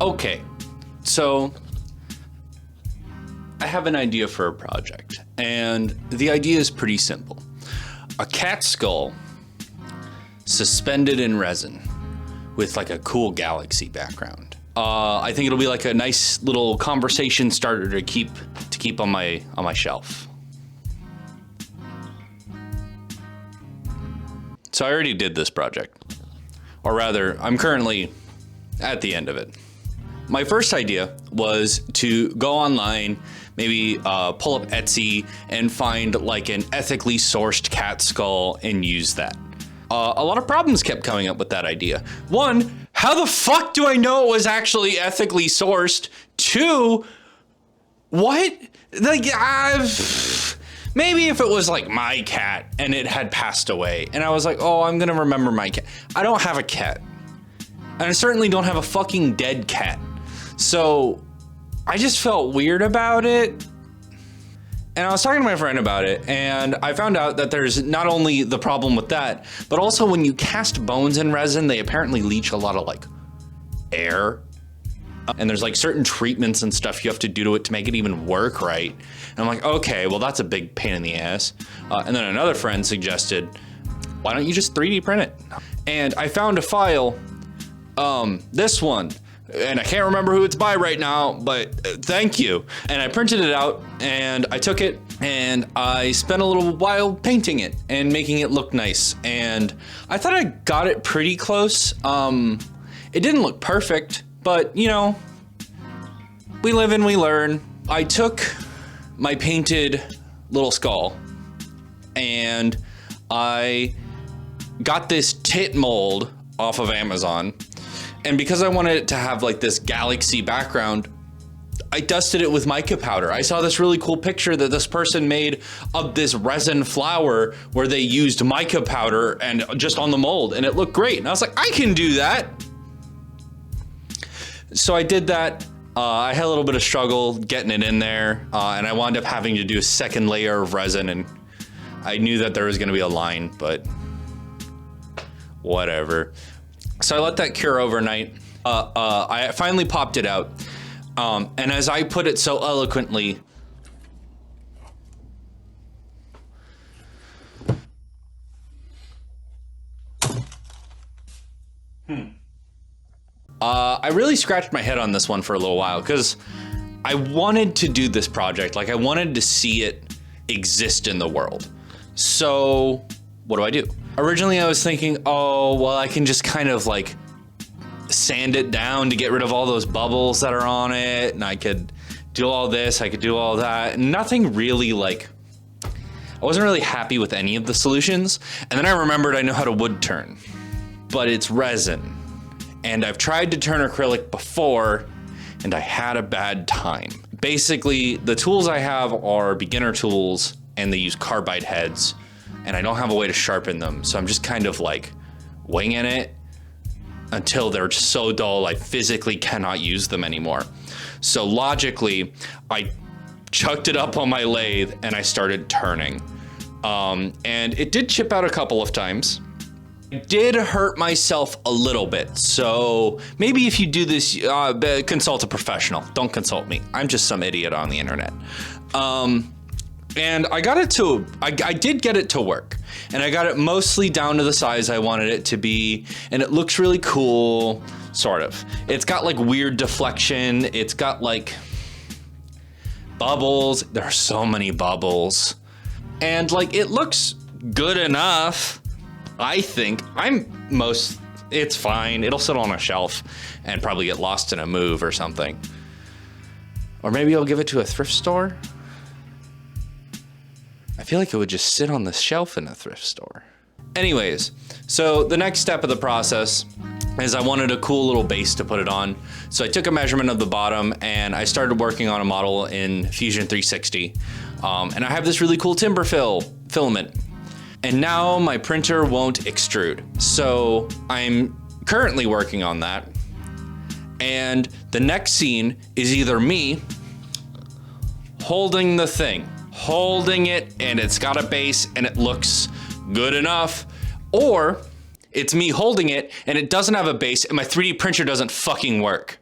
Okay, so I have an idea for a project, and the idea is pretty simple. A cat skull suspended in resin with like a cool galaxy background. I think it'll be like a nice little conversation starter to keep on my shelf. So I already did this project, or rather, I'm currently at the end of it. My first idea was to go online, maybe pull up Etsy and find like an ethically sourced cat skull and use that. A lot of problems kept coming up with that idea. One, how the fuck do I know it was actually ethically sourced? Two, what? Like, maybe if it was like my cat and it had passed away and I was like, oh, I'm gonna remember my cat. I don't have a cat. And I certainly don't have a fucking dead cat. So I just felt weird about it. And I was talking to my friend about it, and I found out that there's not only the problem with that, but also when you cast bones in resin, they apparently leach a lot of like air. And there's like certain treatments and stuff you have to do to it to make it even work right. And I'm like, okay, well, that's a big pain in the ass. And then another friend suggested, why don't you just 3D print it? And I found a file, this one. And I can't remember who it's by right now, but thank you. And I printed it out and I took it and I spent a little while painting it and making it look nice. And I thought I got it pretty close. It didn't look perfect, but you know, we live and we learn. I took my painted little skull and I got this tit mold off of Amazon. And because I wanted it to have like this galaxy background, I dusted it with mica powder. I saw this really cool picture that this person made of this resin flower where they used mica powder and just on the mold, and it looked great. And I was like, I can do that. So I did that. I had a little bit of struggle getting it in there, and I wound up having to do a second layer of resin, and I knew that there was gonna be a line, but whatever. So I let that cure overnight. I finally popped it out. And as I put it so eloquently, I really scratched my head on this one for a little while because I wanted to do this project. Like I wanted to see it exist in the world. So what do? Originally I was thinking, oh, well, I can just kind of like sand it down to get rid of all those bubbles that are on it. And I could do all this, I could do all that. Nothing really like, I wasn't really happy with any of the solutions. And then I remembered I know how to wood turn, but it's resin. And I've tried to turn acrylic before and I had a bad time. Basically, the tools I have are beginner tools and they use carbide heads. And I don't have a way to sharpen them. So I'm just kind of like winging it until they're so dull I physically cannot use them anymore. So logically, I chucked it up on my lathe and I started turning. And it did chip out a couple of times. I did hurt myself a little bit. So maybe if you do this, consult a professional. Don't consult me. I'm just some idiot on the internet. And I got it to, I did get it to work, and I got it mostly down to the size I wanted it to be, and it looks really cool, sort of. It's got like weird deflection, it's got like bubbles, there are so many bubbles, and like it looks good enough, I think. It's fine, it'll sit on a shelf and probably get lost in a move or something. Or maybe I'll give it to a thrift store. I feel like it would just sit on the shelf in a thrift store. Anyways, so the next step of the process is I wanted a cool little base to put it on. So I took a measurement of the bottom and I started working on a model in Fusion 360. And I have this really cool timber filament. And now my printer won't extrude. So I'm currently working on that. And the next scene is either me holding the thing, holding it, and it's got a base and it looks good enough, or it's me holding it and it doesn't have a base and my 3D printer doesn't fucking work.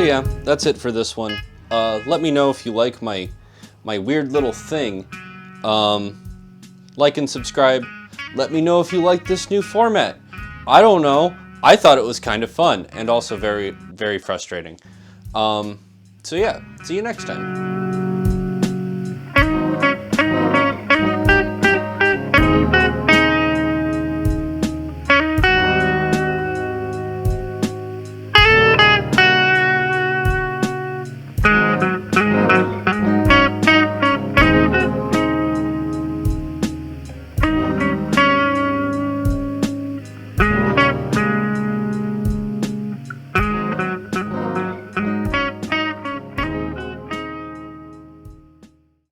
yeah, that's it for this one. Let me know if you like my weird little thing. Like and subscribe. Let me know if you like this new format. I don't know. I thought it was kind of fun and also very, very frustrating. So yeah, see you next time.